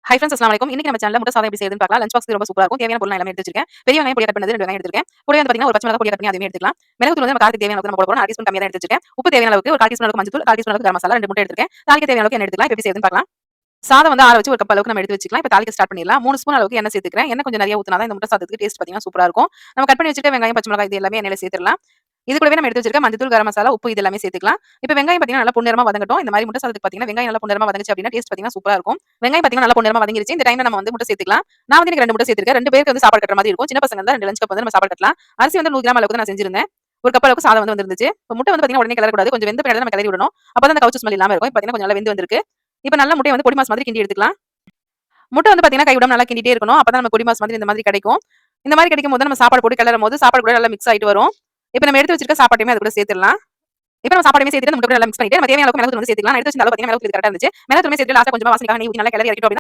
Hi friends அஸ்ஸலாமு அலைக்கும். இன்னைக்கு நம்ம சேனல்ல முட்டை சாதம் எப்படி செய்யுதுன்னு பார்க்கலாம். லஞ்ச் பாக்ஸ் ரொம்ப சூப்பரா இருக்கும். தேவையான பொருள் எல்லாமே எடுத்து வச்சிருக்கேன். பெரிய வெங்காயம் பொடியா கட் பண்ணது 2 வெங்காயம் எடுத்துருக்கேன். கூடவே வந்து பாத்தீங்கன்னா ஒரு பச்சை மிளகாய் பொடியா கட் பண்ணி அதையும் எடுத்துக்கலாம். மிளகு தூள் வந்து நம்ம காரத்துக்கு தேவையான அளவுக்கு நம்ம போட போறோம். 1/2 டீஸ்பூன் கம்மியா தான் எடுத்து வச்சிருக்கேன். உப்பு தேவையான அளவுக்கு ஒரு 1/4 டீஸ்பூன் அளவுக்கு மஞ்சள் தூள், 1/4 டீஸ்பூன் அளவுக்கு கரம் மசாலா 2 முட்டை எடுத்துருக்கேன். தாளிக்க தேவையான அளவுக்கு எண்ணெய் எடுத்துக்கலாம். இப்ப எப்படி செய்யுதுன்னு பார்க்கலாம். சாதம் வந்து ஆற வச்சு ஒரு கப் அளவுக்கு நம்ம எடுத்து வச்சுக்கலாம். இப்ப தாளிக்க ஸ்டார்ட் பண்ணிடலாம். 3 ஸ்பூன் அளவுக்கு எண்ணெய் சேர்த்துக்கிறேன். எண்ணெய் கொஞ்சம் நிறைய ஊத்துனா தான் இந்த முட்டை சாதத்துக்கு டேஸ்ட் பாத்தீங்கன்னா சூப்பரா இருக்கும். நம்ம கட் பண்ணி வச்சிருக்க வெங்காயம், பச்சை மிளகாய் இது எல்லாமே எண்ணெயில சேர்த்துடலாம். இது கூடவே நம்ம எடுத்து வச்சிருக்க மஞ்சள் தூள், கரம் மசாலா, உப்பு இது எல்லாமே சேர்த்துக்கலாம். இப்ப வெங்காயம் பாத்தீங்கன்னா நல்லா பொன்னிறமா வதங்கட்டும். இந்த மாதிரி முட்டை சாதத்துக்கு பாத்தீங்கன்னா வெங்காயம் நல்லா பொன்னிறமா வதங்குச்சு அப்படின்னா டேஸ்ட் பாத்தீங்கன்னா சூப்பரா இருக்கும். வெங்காயம் பாத்தீங்கன்னா நல்லா பொன்னிறமா வதங்கிருச்சு. இந்த டைம்ல நம்ம வந்து முட்டை சேர்த்துக்கலாம். நான் வந்து எனக்கு 2 முட்டை சேர்த்திருக்கேன். 2 பேருக்கு வந்து சாப்பாடு கட்டுற மாதிரி இருக்கும். சின்ன பசங்க இருந்தா 2 லஞ்ச் கப் வந்து நம்ம சாப்பாடு கட்டலாம். அரிசி வந்து 100 கிராம் அளவுக்கு நான் செஞ்சிருந்தேன். ஒரு கப் அளவுக்கு சாதம் வந்து வந்துருந்துச்சு. இப்ப முட்டை வந்து பாத்தீங்கன்னா உடனே கிளறக்கூடாது. கொஞ்சம் வெந்த பின்னாடி நம்ம கிளறி விடணும். அப்பதான் அந்த கவுச்சி ஸ்மெல் இல்லாம இருக்கும். இப்ப பாத்தீங்கன்னா கொஞ்சம் நல்லா வெந்து வந்திருக்கு. இப்ப நல்லா முட்டையை வந்து பொடி மாஸ் மாதிரி கிண்டி எடுத்துக்கலாம். முட்டை வந்து பாத்தீங்கன்னா கை விடாம நல்லா கிண்டிட்டே இருக்கணும். அப்பதான் நம்ம பொடி மாஸ் மாதிரி இந்த மாதிரி கிடைக்கும். இந்த மாதிரி கிடைக்கும்போது நம்ம சாப்பாடு போட்டு கிளறும்போது சாப்பாடு கூட நல்லா மிக்ஸ் ஆயிட்டு வரும். இப்ப நம்ம எடுத்து வச்சிருக்க சாப்பாட்டையுமே அது கூட சேர்த்துடலாம். இப்ப நம்ம சாப்பாடுமே சேர்த்துட்டு முட்டை நல்லா மிக்ஸ் பண்ணிட்டு நம்ம தேவையான அளவுக்கு மிளகு தூள் வந்து சேர்த்துக்கலாம். நான் எடுத்து வச்சிருந்த அளவு பாத்தீங்கன்னா மிளகு தூள் கரெக்ட்டா இருந்துச்சு. மிளகு தூள் சேர்த்து லாஸ்ட்டா கொஞ்சமா வாசனைக்காக நெய் ஊத்தி நல்லா கிளறி இறக்கிட்டோம்.